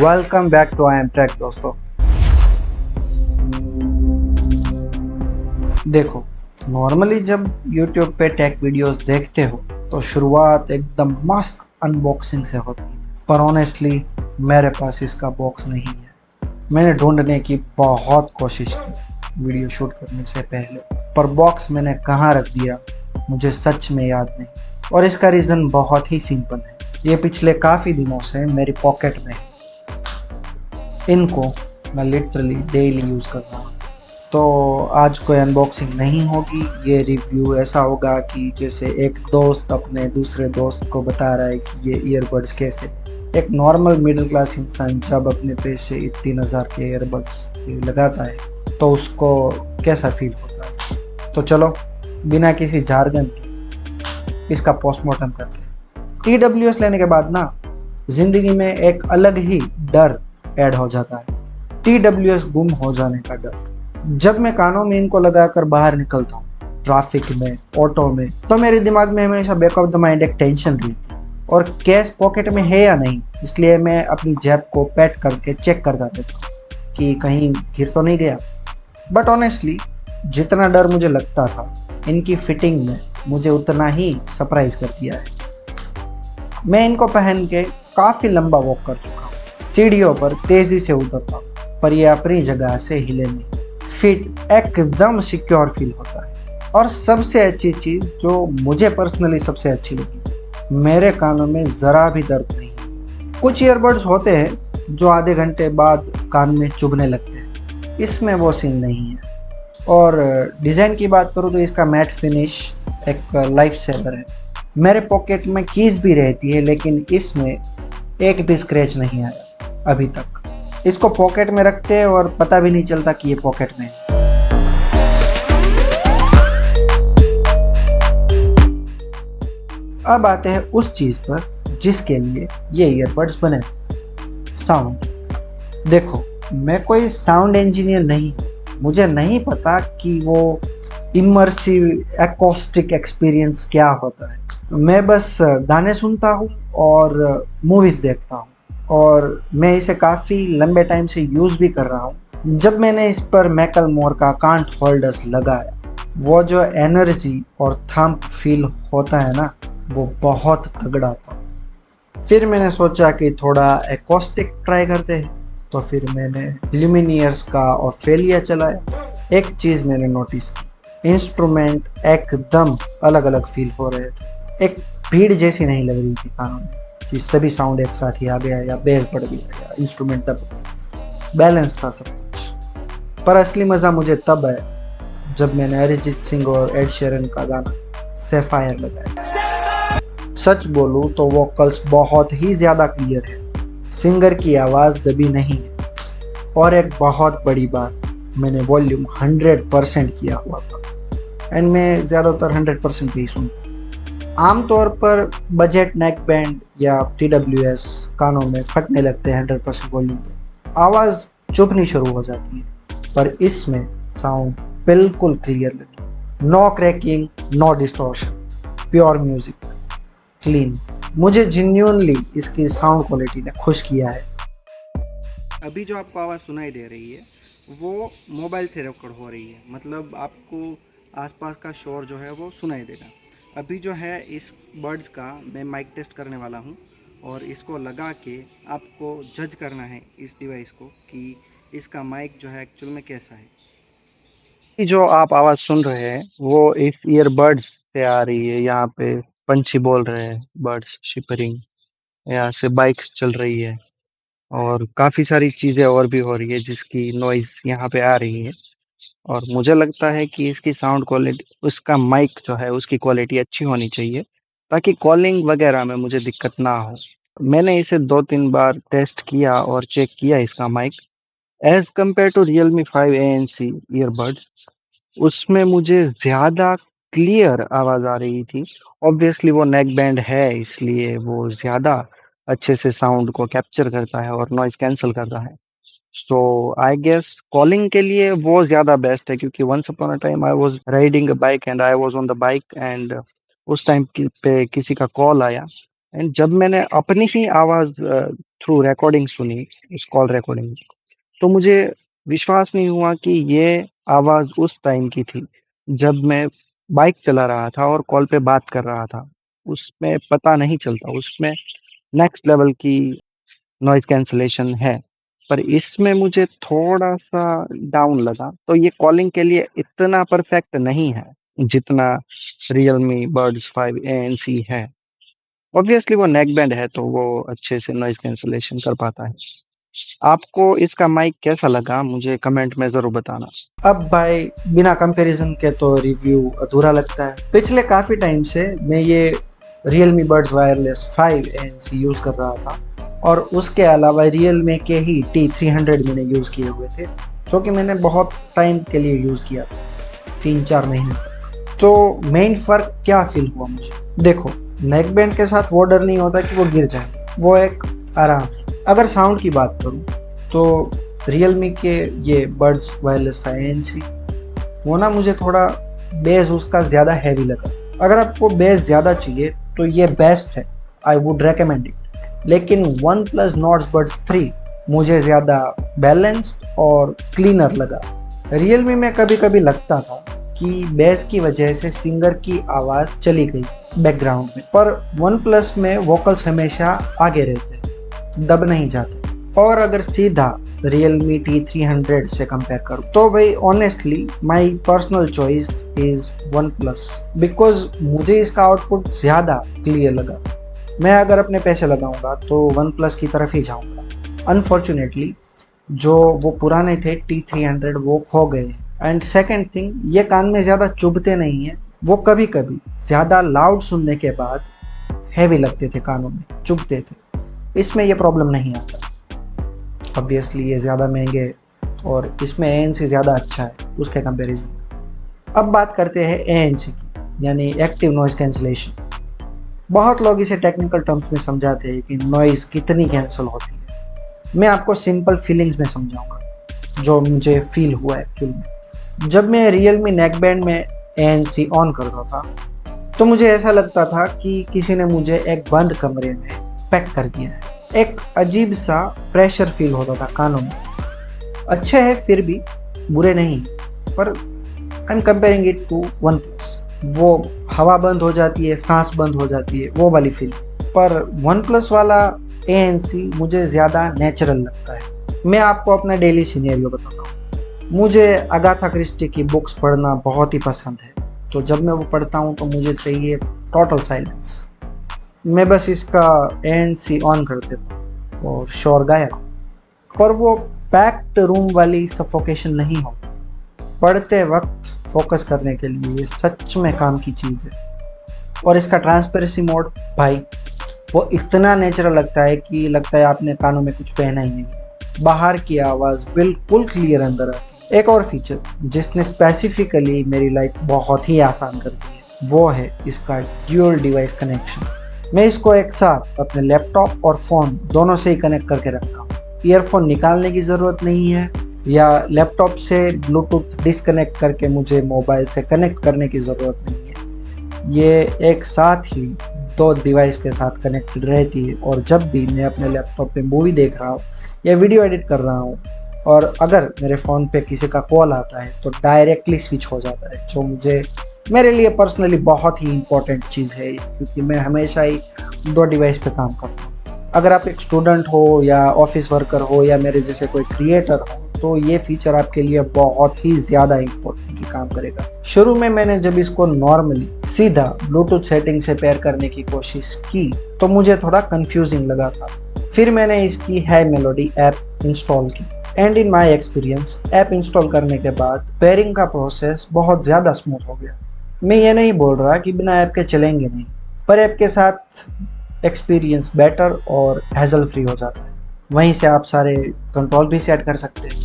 Welcome back to I M tech दोस्तों। देखो, normally जब YouTube पे टेक वीडियोस देखते हो तो शुरुआत एकदम मस्त अनबॉक्सिंग से होती है, पर ऑनेस्टली मेरे पास इसका बॉक्स नहीं है। मैंने ढूंढने की बहुत कोशिश की वीडियो शूट करने से पहले, पर बॉक्स मैंने कहाँ रख दिया मुझे सच में याद नहीं। और इसका रीज़न बहुत ही सिंपल है, ये पिछले काफ़ी दिनों से मेरी पॉकेट में है। इनको मैं लिटरली डेली यूज़ कर रहा हूँ। तो आज कोई अनबॉक्सिंग नहीं होगी, ये रिव्यू ऐसा होगा कि जैसे एक दोस्त अपने दूसरे दोस्त को बता रहा है कि ये ईयरबड्स कैसे। एक नॉर्मल मिडिल क्लास इंसान जब अपने पैसे 3,000 के ईयरबड्स लगाता है तो उसको कैसा फील होता है। तो चलो, बिना किसी जार्गन के इसका पोस्टमार्टम करते हैं। TWS लेने के बाद ना जिंदगी में एक अलग ही डर ऐड हो जाता है, TWS गुम हो जाने का डर। जब मैं कानों में इनको लगाकर बाहर निकलता हूँ, ट्रैफिक में, ऑटो में, तो मेरे दिमाग में हमेशा बैक ऑफ द माइंड एक टेंशन रहती है, और कैश पॉकेट में है या नहीं, इसलिए मैं अपनी जेब को पैट करके चेक करता रहता हूँ कि कहीं गिर तो नहीं गया। बट ऑनेस्टली जितना डर मुझे लगता था, इनकी फिटिंग ने मुझे उतना ही सरप्राइज कर दिया है। मैं इनको पहन के काफ़ी लंबा वॉक कर चुका हूँ, सीढ़ियों पर तेज़ी से उतरता हूँ, पर ये अपनी जगह से हिले नहीं। फिट एकदम सिक्योर फील होता है। और सबसे अच्छी चीज़ जो मुझे पर्सनली सबसे अच्छी लगी, मेरे कानों में ज़रा भी दर्द नहीं। कुछ ईयरबड्स होते हैं जो आधे घंटे बाद कान में चुभने लगते हैं, इसमें वो सीन नहीं है। और डिज़ाइन की बात करूँ तो इसका मैट फिनिश एक लाइफ सेवर है। मेरे पॉकेट में कीज भी रहती है, लेकिन इसमें एक भी स्क्रैच नहीं आया अभी तक। इसको पॉकेट में रखते हैं और पता भी नहीं चलता कि ये पॉकेट में है। अब आते हैं उस चीज़ पर जिसके लिए ये ईयरबड्स बने, साउंड। देखो, मैं कोई साउंड इंजीनियर नहीं हूँ, मुझे नहीं पता कि वो इमर्सिव एकॉस्टिक एक्सपीरियंस क्या होता है। मैं बस गाने सुनता हूँ और मूवीज़ देखता हूँ, और मैं इसे काफ़ी लंबे टाइम से यूज़ भी कर रहा हूँ। जब मैंने इस पर मैकलमोर का कांट होल्डर्स लगाया, वो जो एनर्जी और थंप फील होता है ना, वो बहुत तगड़ा था। फिर मैंने सोचा कि थोड़ा एकॉस्टिक ट्राई करते हैं, तो फिर मैंने ल्यूमिनियर्स का ऑफेलिया चलाया। एक चीज़ मैंने नोटिस की, इंस्ट्रूमेंट एकदम अलग अलग फील हो रहे थे। एक भीड़ जैसी नहीं लग रही थी कानों में कि सभी साउंड एक साथ ही आ गया या बेस बढ़ गया या इंस्ट्रूमेंट दब गया। बैलेंस था सब कुछ। पर असली मज़ा मुझे तब आया जब मैंने अरिजीत सिंह और एड शेरन का गाना सैफायर लगाया। सच बोलूं तो वोकल्स बहुत ही ज़्यादा क्लियर है, सिंगर की आवाज़ दबी नहीं है। और एक बहुत बड़ी बात, मैंने वॉल्यूम 100% किया हुआ था, एंड मैं ज़्यादातर 100% ही सुनता। आमतौर पर बजट नेक बैंड या TWS कानों में फटने लगते हैं 100% वॉल्यूम पे, आवाज़ चुभनी शुरू हो जाती है। पर इसमें साउंड बिल्कुल क्लियर लगी, no cracking, no distortion, pure music, clean. मुझे जेन्युइनली इसकी साउंड क्वालिटी ने खुश किया है। अभी जो आपको आवाज़ सुनाई दे रही है वो मोबाइल से रिकॉर्ड हो रही है, मतलब आपको आसपास का शोर जो है वो सुनाई देगा। अभी जो है इस बर्ड्स का मैं माइक टेस्ट करने वाला हूँ, और इसको लगा के आपको जज करना है इस डिवाइस को कि इसका माइक जो है एक्चुअल में कैसा है। जो आप आवाज़ सुन रहे हैं वो इस ईयरबड्स से आ रही है। यहाँ पे पंछी बोल रहे हैं, बर्ड्स शिपरिंग, यहाँ से बाइक्स चल रही है, और काफ़ी सारी चीज़ें और भी हो रही है जिसकी नॉइज़ यहाँ पे आ रही है। और मुझे लगता है कि इसकी साउंड क्वालिटी, उसका माइक जो है उसकी क्वालिटी अच्छी होनी चाहिए, ताकि कॉलिंग वगैरह में मुझे दिक्कत ना हो। मैंने इसे 2-3 बार टेस्ट किया और चेक किया इसका mic. As compare to Realme 5 ANC earbuds, उसमें मुझे ज़्यादा क्लियर आवाज़ आ रही थी। ऑब्वियसली वो नेक बैंड है, इसलिए वो ज़्यादा अच्छे से साउंड को कैप्चर करता है और नॉइज़ कैंसल करता है। सो आई गेस कॉलिंग के लिए वो ज़्यादा बेस्ट है, क्योंकि once upon a time I was riding a bike and I was on the bike, and उस टाइम पे किसी का कॉल आया, एंड जब मैंने अपनी ही आवाज़ थ्रू रिकॉर्डिंग सुनी, उस कॉल रिकॉर्डिंग, तो मुझे विश्वास नहीं हुआ कि ये आवाज़ उस टाइम की थी जब मैं बाइक चला रहा था और कॉल पे बात कर रहा था। उसमें पता नहीं चलता, उसमें नेक्स्ट लेवल की नॉइज़ कैंसलेशन है। पर इसमें मुझे थोड़ा-सा डाउन लगा, तो ये कॉलिंग के लिए इतना परफेक्ट नहीं है, जितना रियलमी बड्स 5 एएनसी है। ऑब्वियसली वो नेक बैंड है, तो वो अच्छे से नॉइज़ कैंसलेशन कर पाता है। आपको इसका माइक कैसा लगा? मुझे कमेंट में ज़रूर बताना। अब भाई बिना कंपैरिजन के तो रिव्यू अधूरा लगता है। पिछले काफ़ी टाइम से मैं ये Realme Buds Wireless 5 ANC use कर रहा था और उसके अलावा Realme के ही T300 मैंने यूज़ किए हुए थे, जो कि मैंने बहुत टाइम के लिए यूज़ किया था, 3-4 महीने तक। तो मेन फ़र्क क्या फील हुआ मुझे? देखो, नेक बैंड के साथ वो डर नहीं होता कि वो गिर जाए, वो एक आराम है। अगर साउंड की बात करूँ तो Realme के ये बड्स वायरलेस 5 ANC वो ना मुझे थोड़ा बेस उसका ज़्यादा हैवी लगा। अगर आपको बेस ज़्यादा चाहिए तो ये बेस्ट है, आई वुड रेकमेंड इट। लेकिन वन प्लस नॉट्स बड्स 3 मुझे ज़्यादा बैलेंस्ड और क्लीनर लगा। Realme में कभी कभी लगता था कि बेस की वजह से सिंगर की आवाज़ चली गई बैकग्राउंड में, पर वन प्लस में वोकल्स हमेशा आगे रहते हैं, दब नहीं जाते। और अगर सीधा Realme T300 से कंपेयर करूँ तो भाई honestly my personal choice is OnePlus, because मुझे इसका आउटपुट ज़्यादा क्लियर लगा। मैं अगर अपने पैसे लगाऊंगा तो OnePlus की तरफ ही जाऊंगा। अनफॉर्चुनेटली जो वो पुराने थे T300 वो खो गए। एंड सेकेंड थिंग, ये कान में ज़्यादा चुभते नहीं हैं, वो कभी कभी ज़्यादा लाउड सुनने के बाद हैवी लगते थे, कानों में चुभते थे। इसमें ये प्रॉब्लम नहीं आता। ऑब्वियसली ये ज़्यादा महंगे और इसमें ANC ज़्यादा अच्छा है उसके कंपैरिजन। अब बात करते हैं ANC की, यानी एक्टिव नॉइज़ कैंसलेशन। बहुत लोग इसे टेक्निकल टर्म्स में समझाते हैं कि नॉइज़ कितनी कैंसिल होती है। मैं आपको सिंपल फीलिंग्स में समझाऊंगा जो मुझे फील हुआ एक्चुअल में। जब मैं Realme नेक बैंड में ANC ऑन करता था तो मुझे ऐसा लगता था कि किसी ने मुझे एक बंद कमरे में पैक कर दिया है। एक अजीब सा प्रेशर फील होता था कानों में। अच्छे है फिर भी, बुरे नहीं, पर I am comparing it to OnePlus। वो हवा बंद हो जाती है, सांस बंद हो जाती है, वो वाली फील। पर OnePlus वाला ANC मुझे ज़्यादा नेचुरल लगता है। मैं आपको अपना डेली सिनेरियो बताता हूँ। मुझे अगाथा क्रिस्टी की बुक्स पढ़ना बहुत ही पसंद है, तो जब मैं वो पढ़ता हूँ तो मुझे चाहिए टोटल साइलेंस। मैं बस इसका ANC ऑन कर देता और शोर गायब। पर वो पैक्ड रूम वाली सफोकेशन नहीं हो। पढ़ते वक्त फोकस करने के लिए ये सच में काम की चीज़ है। और इसका ट्रांसपेरेंसी मोड भाई, वो इतना नेचुरल लगता है कि लगता है आपने कानों में कुछ पहना ही नहीं। बाहर की आवाज़ बिल्कुल क्लियर अंदर आती है। एक और फीचर जिसने स्पेसिफिकली मेरी लाइफ बहुत ही आसान कर दी है, वो है इसका ड्यूअल डिवाइस कनेक्शन। मैं इसको एक साथ अपने लैपटॉप और फ़ोन दोनों से ही कनेक्ट करके रखता हूँ। ईयरफोन निकालने की ज़रूरत नहीं है या लैपटॉप से ब्लूटूथ डिस्कनेक्ट करके मुझे मोबाइल से कनेक्ट करने की ज़रूरत नहीं है। ये एक साथ ही दो डिवाइस के साथ कनेक्टेड रहती है और जब भी मैं अपने लैपटॉप पे मूवी देख रहा हूँ या वीडियो एडिट कर रहा हूँ और अगर मेरे फ़ोन पे किसी का कॉल आता है तो डायरेक्टली स्विच हो जाता है, जो मेरे लिए पर्सनली बहुत ही इम्पोर्टेंट चीज़ है, क्योंकि मैं हमेशा ही दो डिवाइस पे काम करता हूँ। अगर आप एक स्टूडेंट हो या ऑफिस वर्कर हो या मेरे जैसे कोई क्रिएटर हो तो ये फीचर आपके लिए बहुत ही ज़्यादा इम्पोर्टेंटली काम करेगा। शुरू में मैंने जब इसको नॉर्मली सीधा ब्लूटूथ सेटिंग से पेयर करने की कोशिश की तो मुझे थोड़ा कंफ्यूजिंग लगा था। फिर मैंने इसकी है मेलोडी ऐप इंस्टॉल की and in my experience app install करने के बाद पेयरिंग का प्रोसेस बहुत ज़्यादा स्मूथ हो गया। मैं ये नहीं बोल रहा कि बिना ऐप के चलेंगे नहीं, पर ऐप के साथ एक्सपीरियंस बेटर और हैजल फ्री हो जाता है। वहीं से आप सारे कंट्रोल भी सेट कर सकते हैं।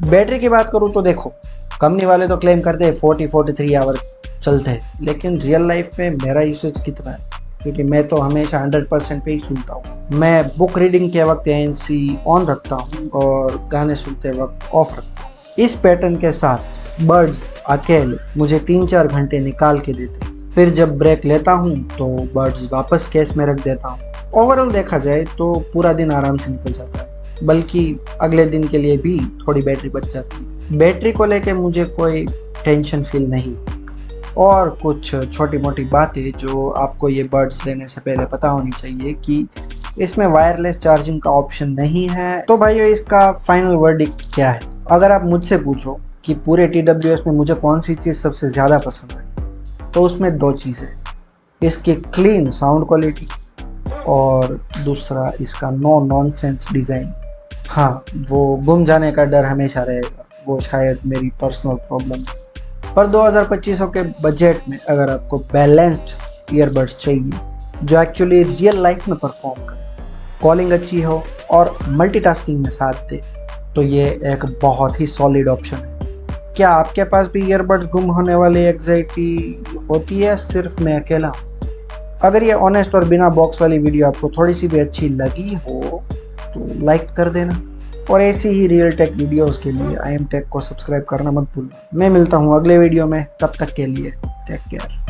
बैटरी की बात करूँ तो देखो, कंपनी वाले तो क्लेम करते हैं 40-43 आवर चलते हैं, लेकिन रियल लाइफ में मेरा यूसेज कितना है, क्योंकि मैं तो हमेशा 100% पे ही सुनता हूँ। मैं बुक रीडिंग के वक्त ANC ऑन रखता हूँ और गाने सुनते वक्त ऑफ रखता हूँ। इस पैटर्न के साथ बर्ड्स अकेले मुझे 3-4 घंटे निकाल के देते हैं। फिर जब ब्रेक लेता हूँ तो बर्ड्स वापस केस में रख देता हूँ। ओवरऑल देखा जाए तो पूरा दिन आराम से निकल जाता है, बल्कि अगले दिन के लिए भी थोड़ी बैटरी बच जाती है। बैटरी को लेके मुझे कोई टेंशन फील नहीं। और कुछ छोटी मोटी बातें जो आपको ये बर्ड्स लेने से पहले पता होनी चाहिए कि इसमें वायरलेस चार्जिंग का ऑप्शन नहीं है। तो भाइयों, इसका फाइनल वर्डिक्ट क्या है? अगर आप मुझसे पूछो कि पूरे TWS में मुझे कौन सी चीज़ सबसे ज़्यादा पसंद है, तो उसमें 2 चीज़ें, इसकी क्लीन साउंड क्वालिटी और दूसरा इसका नो नॉनसेंस डिज़ाइन। हाँ, वो गुम जाने का डर हमेशा रहेगा, वो शायद मेरी पर्सनल प्रॉब्लम है। पर 2025 के बजट में अगर आपको बैलेंस्ड ईयरबड्स चाहिए जो एक्चुअली रियल लाइफ में परफॉर्म करे, कॉलिंग अच्छी हो और मल्टीटास्किंग में साथ दे, तो ये एक बहुत ही सॉलिड ऑप्शन है। क्या आपके पास भी ईयरबड्स गुम होने वाली एग्जाइटी होती है, सिर्फ मैं अकेला हूँ? अगर ये ऑनेस्ट और बिना बॉक्स वाली वीडियो आपको थोड़ी सी भी अच्छी लगी हो तो लाइक कर देना, और ऐसी ही रियल टेक वीडियोस के लिए IM Tech को सब्सक्राइब करना मत भूलना। मैं मिलता हूँ अगले वीडियो में, तब तक के लिए टेक केयर।